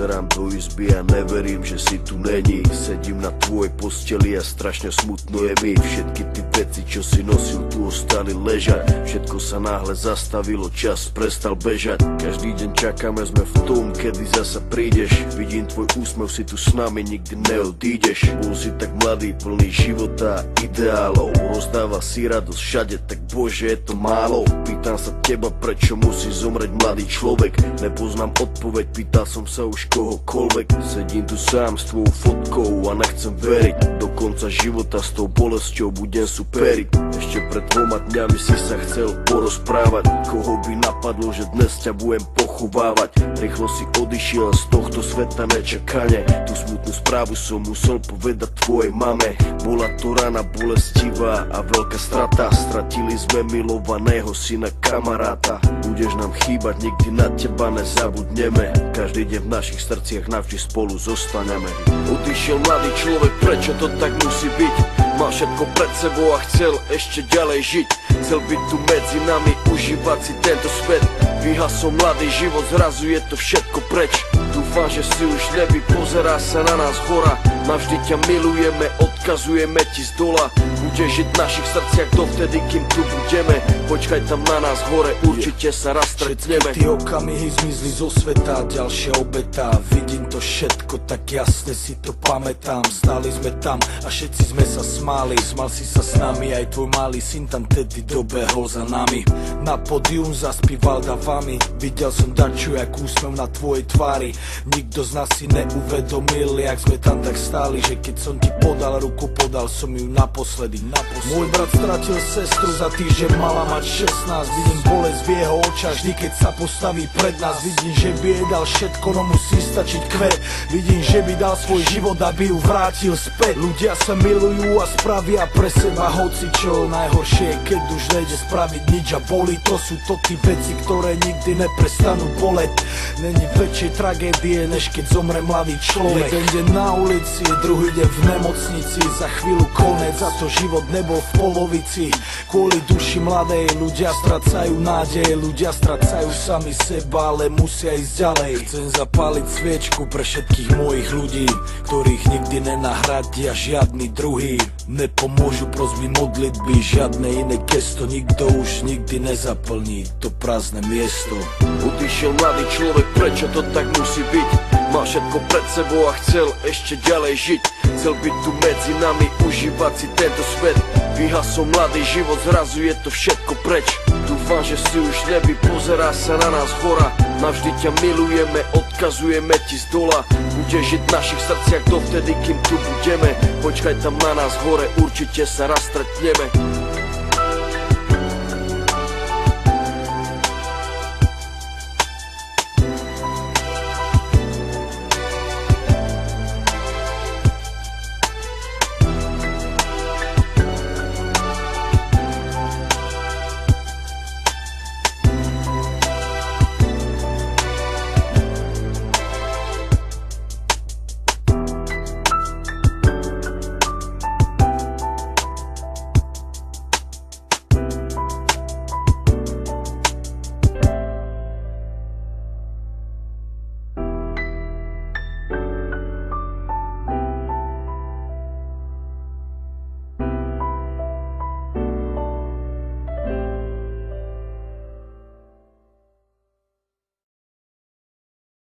Pozerám do izby a neverím, že si tu není. Sedím na tvojej posteli a strašne smutno je mi. Všetky ty veci, čo si nosil, tu ostali ležať. Všetko sa náhle zastavilo, čas prestal bežať. Každý deň čakáme, sme v tom, kedy zasa prídeš. Vidím tvoj úsmev, si tu s nami, nikdy neodídeš. Bol si tak mladý, plný života a ideálov. Rozdával si radosť všade, tak bože, je to málo. Pýtam sa teba, prečo musí zomrieť mladý človek. Nepoznám odpoveď, pýtal som sa už kohokoľvek. Sedím tu sám s tvojou fotkou a nechcem veriť. Do konca života s tou bolesťou budem superiť. Ešte pred 2 dňami si sa chcel porozprávať. Koho by napadlo, že dnes ťa budem pochovávať. Rýchlo si odišiel z tohto sveta nečakane. Tú smutnú správu som musel povedať tvojej mame. Bola to rana bolestivá a veľká strata. Stratili sme milovaného syna, kamaráta. Budeš nám chýbať, nikdy na teba nezabudneme. Každý deň v našich srdciach navždy spolu zostaneme. Odišiel mladý človek, prečo to tak musí byť? Mal všetko pred sebou a chcel ešte ďalej žiť. Chcel byť tu medzi nami, užívať si tento svet. Vyhasol mladý život, zrazu je to všetko preč. Dúfam, že si už nebi, pozerá sa na nás hora. Navždy ťa milujeme, odkazujeme ti z dola. Budeš žiť v našich srdciach dovtedy, kým tu budeme. Počkaj tam na nás hore, určite sa raz stretneme. Všetky tie okamihy zmizli zo sveta, ďalšia obeta. Vidím to všetko, tak jasne si to pamätám. Stáli sme tam a všetci sme sa smáli. Smal si sa s nami, aj tvoj malý syn tam tedy dobehol za nami. Na pódium zaspíval davami. Videl som daču, jak úsmev na tvojej tvári. Nikto z nás si neuvedomil, jak sme tam tak stáli, že keď som ti podal ruku, podal som ju naposledy. Môj brat stratil sestru, za týždeň mala mať 16. Vidím bolesť v jeho očách, vždy keď sa postaví pred nás. Vidím, že by jej dal všetko, no musí stačiť kvet. Vidím, že by dal svoj život, aby ju vrátil späť. Ľudia sa milujú a spravia pre seba hocičo. Najhoršie je, keď už nejde spraviť nič a bolí. To sú to tí veci, ktoré nikdy neprestanú boleť. Není väčšej tragédie, než keď zomre mladý človek. Jeden deň na ulici, druhý deň v nemocnici. Za chvíľu konec, za to život nebol v polovici. Kvôli duši mladej ľudia stracajú nádej. Ľudia stracajú sami seba, ale musia ísť ďalej. Chcem zapáliť sviečku pre všetkých mojich ľudí, ktorých nikdy nenahradia žiadny druhý. Nepomôžu prosby modlitby, žiadne iné gesto. Nikto už nikdy nezaplní to prázdne miesto. Odišiel mladý človek, prečo to tak musí byť? Mal všetko pred sebou a chcel ešte ďalej žiť. Chcel byť tu medzi nami, užívať si tento svet. Vyhasol mladý život, zrazu je to všetko preč. Dúfam, že si už nebi, pozerá sa na nás hora. Navždy ťa milujeme, odkazujeme ti z dola. Budeš žiť v našich srdciach dovtedy, kým tu budeme. Počkaj tam na nás hore, určite sa raz stretneme.